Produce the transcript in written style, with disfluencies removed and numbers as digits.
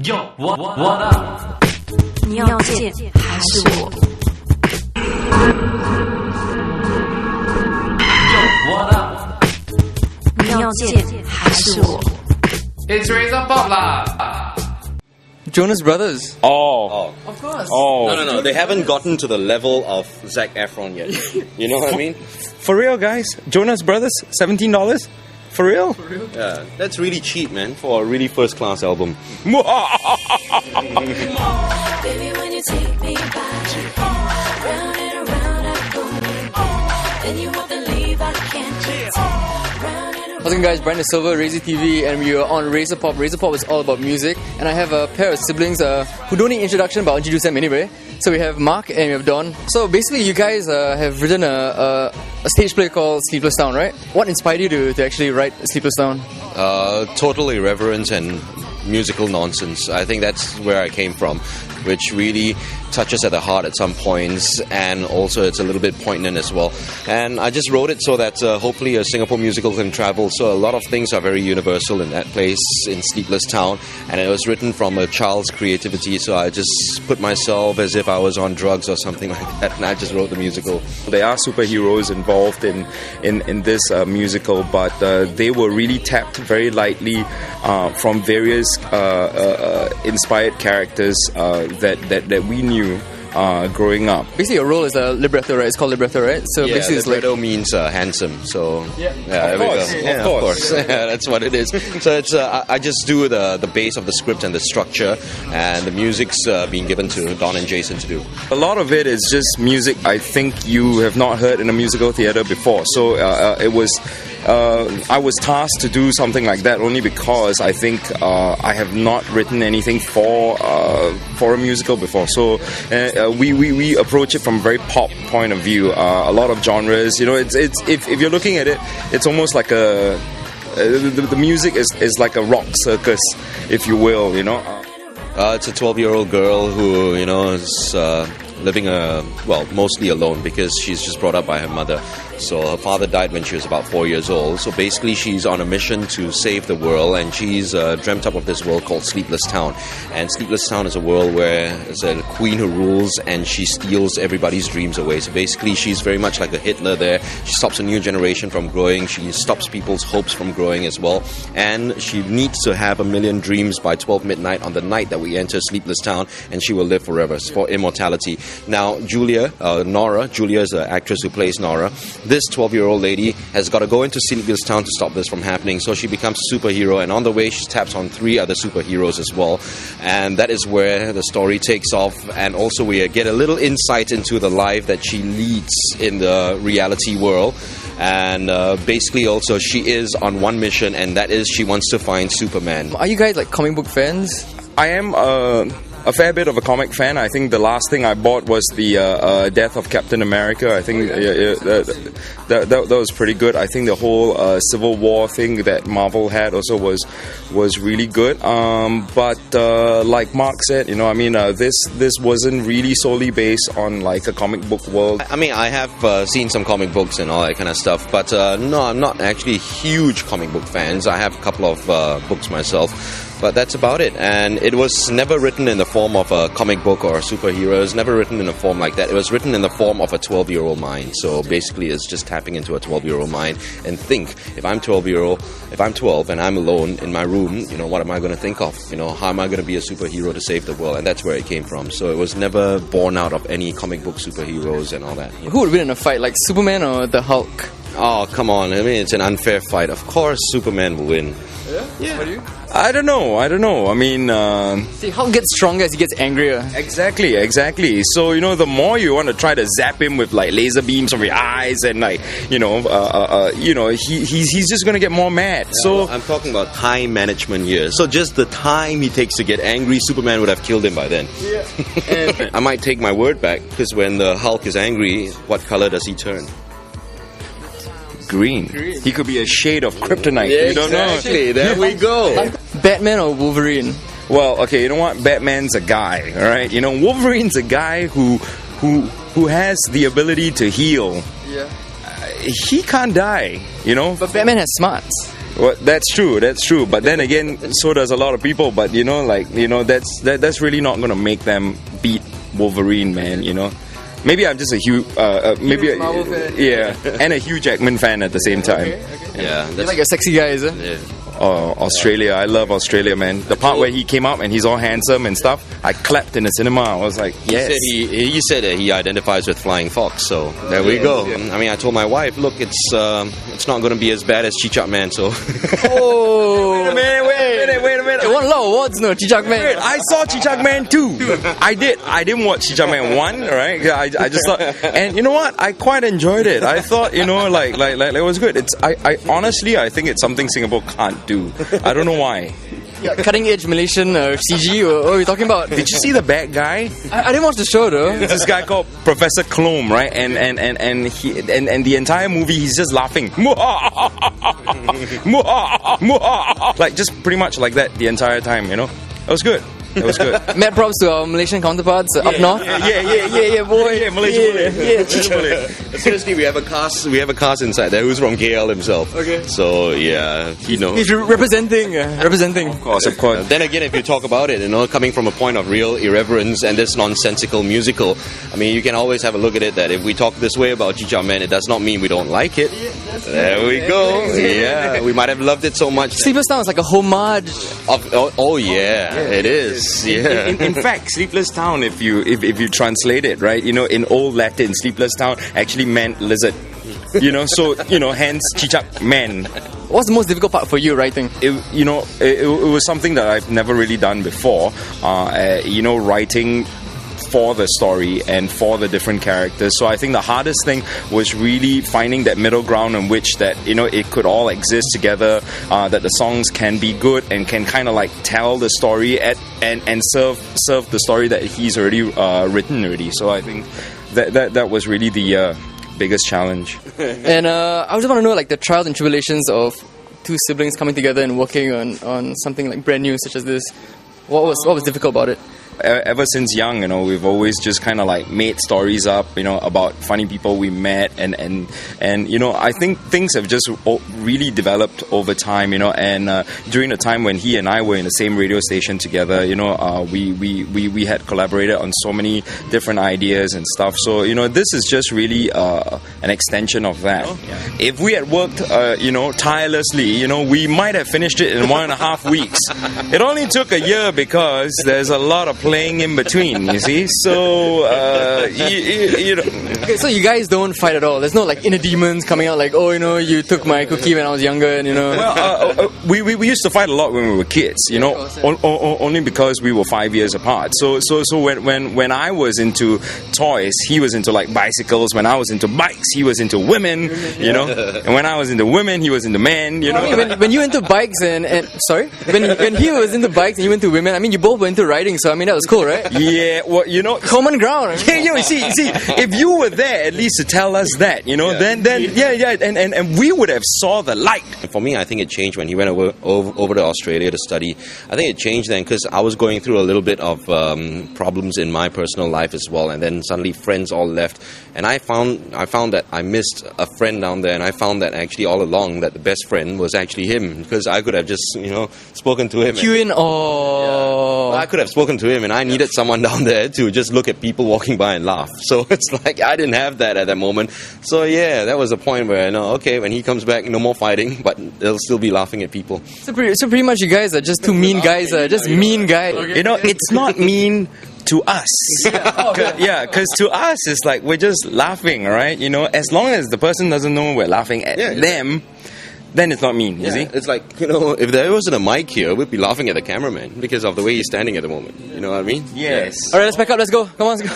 Yo, what up? 你要见还是我 Yo, what up? 你要见还是我 It's Razor Pop lah. Jonas Brothers. Oh. Of course. Oh. No. They haven't gotten to the level of Zac Efron yet. You know what I mean? For real, guys? Jonas Brothers? $17? For real? Yeah, that's really cheap, man, for a really first-class album. Baby, when you take me back, round and around I go. Then you won't believe I can't just round and around. How's it going, guys? Brandon Silver, Razor TV, and we are on Razor Pop. Razor Pop is all about music, and I have a pair of siblings who don't need introduction, but I'll introduce them anyway. So we have Mark and we have Don. So basically, you guys have written a stage play called Sleepless Town, right? What inspired you to actually write Sleepless Town? Total irreverence and musical nonsense. I think that's where I came from, which really touches at the heart at some points, and also it's a little bit poignant as well. And I just wrote it so that hopefully a Singapore musical can travel. So a lot of things are very universal in that place, in Sleepless Town, and it was written from a child's creativity, so I just put myself as if I was on drugs or something like that, and I just wrote the musical. There are superheroes involved in this musical, but they were really tapped very lightly from various inspired characters that we knew growing up. Basically, your role is a libretto, right? It's called libretto, right? So Yeah, basically, it's like libretto means handsome. So Of course. of course. Yeah, that's what it is. So it's I just do the base of the script and the structure, and the music's being given to Don and Jason to do. A lot of it is just music I think you have not heard in a musical theatre before. So it was. I was tasked to do something like that only because I think I have not written anything for a musical before. So we approach it from a very pop point of view. A lot of genres, it's if you're looking at it, it's almost like the music is like a rock circus, if you will. It's a 12-year-old girl who is living mostly alone because she's just brought up by her mother. So her father died when she was about 4 years old. So basically she's on a mission to save the world, and she's dreamt up of this world called Sleepless Town. And Sleepless Town is a world where there's a queen who rules, and she steals everybody's dreams away. So basically she's very much like a Hitler there. She stops a new generation from growing. She stops people's hopes from growing as well. And she needs to have 1 million dreams by 12 midnight on the night that we enter Sleepless Town, and she will live forever for immortality. Now Nora is the actress who plays Nora. This 12-year-old lady has got to go into Sleepless Town to stop this from happening. So she becomes a superhero, and on the way she taps on 3 other superheroes as well. And that is where the story takes off. And also we get a little insight into the life that she leads in the reality world. And basically also she is on one mission, and that is she wants to find Superman. are you guys like comic book fans? I am a fair bit of a comic fan. I think the last thing I bought was the Death of Captain America. I think that was pretty good. I think the whole Civil War thing that Marvel had also was really good. But like Mark said, this wasn't really solely based on like a comic book world. I mean, I have seen some comic books and all that kind of stuff, but no, I'm not actually huge comic book fans. I have a couple of books myself. But that's about it. And it was never written in the form of a comic book or a superhero. It was never written in a form like that. It was written in the form of a 12-year-old mind. So basically it's just tapping into a 12-year-old mind and think, if I'm 12 and I'm alone in my room, what am I going to think of? How am I going to be a superhero to save the world? And that's where it came from. So it was never born out of any comic book superheroes and all that. Who would win in a fight, like Superman or the Hulk? Oh, come on. I mean, it's an unfair fight. Of course Superman will win. Yeah. What do you? I don't know. I mean... See, Hulk gets stronger as he gets angrier. Exactly. So, the more you want to try to zap him with, like, laser beams from your eyes and, like, he's just going to get more mad. Yeah, so I'm talking about time management here. So just the time he takes to get angry, Superman would have killed him by then. Yeah. And I might take my word back, because when the Hulk is angry, what color does he turn? Green. He could be a shade of kryptonite. You don't know. Exactly. There we go. Batman or Wolverine? Well, okay, you know what? Batman's a guy, all right? Wolverine's a guy who has the ability to heal. Yeah. He can't die, But Batman has smarts. Well, that's true. But then again, so does a lot of people. But that's really not going to make them beat Wolverine, man. Maybe I'm just a huge, Marvel fan. Yeah, and a Hugh Jackman fan at the same time. Okay. Yeah, You're like a sexy guy, is it? yeah. Oh, Australia! I love Australia, man. The part where he came out and he's all handsome and stuff, I clapped in the cinema. I was like, yes. He said that he identifies with Flying Fox, so there we go. I mean, I told my wife, look, it's not going to be as bad as Chichak Man, so. Oh! Wait a minute. It won a lot of awards, no? Chichak Man. I saw Chichak Man 2. I did. I didn't watch Chichak Man 1, right? I just thought, and you know what? I quite enjoyed it. I thought, like it was good. I honestly, I think it's something Singapore can't do. I don't know why. Yeah, cutting edge Malaysian CG. What are we talking about? Did you see the bad guy? I didn't watch the show though. It's this guy called Professor Clome, right? And the entire movie he's just laughing. Like just pretty much like that the entire time, It was good. It was good. Mad props to our Malaysian counterparts up north. Yeah, boy. Yeah, Malaysia. Seriously, we have a cast inside there who's from KL himself. Okay. So yeah, he knows. He's representing. Of course. Then again, if you talk about it, coming from a point of real irreverence and this nonsensical musical, I mean, you can always have a look at it that if we talk this way about Chicha Man, it does not mean we don't like it. There we go. Yeah, we might have loved it so much. Sleepless Town is like a homage. It is. Yeah. In fact, Sleepless Town, if you translate it, right, in old Latin, Sleepless Town actually meant lizard. Hence Chichak Man. What's the most difficult part for you writing? It was something that I've never really done before. Writing for the story and for the different characters. So I think the hardest thing was really finding that middle ground in which that it could all exist together, that the songs can be good and can kind of like tell the story and serve the story that he's already written already. So I think that was really the biggest challenge. And I just want to know like the trials and tribulations of two siblings coming together and working on something like brand new such as this. What was difficult about it? Ever since young, we've always just kind of like made stories up, about funny people we met, and I think things have just really developed over time, and during the time when he and I were in the same radio station together, we had collaborated on so many different ideas and stuff. So this is just really an extension of that. If we had worked, tirelessly, we might have finished it in 1.5 weeks. It only took a year because there's a lot of playing in between, you see. So, Okay, so you guys don't fight at all. There's no like inner demons coming out like, you took my cookie when I was younger, and Well, we used to fight a lot when we were kids, only because we were 5 years apart. So when I was into toys, he was into like bicycles. When I was into bikes, he was into women, And when I was into women, he was into men, When you were into bikes and sorry, when he was into bikes and you went to women, I mean, you both were into riding, so I mean that was cool, right? Yeah, well, common ground. See, if you were there at least to tell us that, then and we would have saw the light. For me, I think it changed when he went over to Australia to study. I think it changed then because I was going through a little bit of problems in my personal life as well, and then suddenly friends all left, and I found that I missed a friend down there, and I found that actually all along that the best friend was actually him, because I could have just spoken to him. I could have spoken to him, and I needed someone down there to just look at people walking by and laugh. So it's like I didn't have that at that moment. So yeah, that was the point where I know, okay, when he comes back, no more fighting, but they'll still be laughing at people. So pretty much you guys are just two mean guys, just mean guys. Okay. It's not mean to us. Because to us it's like we're just laughing, right? As long as the person doesn't know we're laughing at them, then it's not mean, you see? It's like, if there wasn't a mic here, we'd be laughing at the cameraman because of the way he's standing at the moment. You know what I mean? Yes. Alright, let's pack up, let's go. Come on, let's go.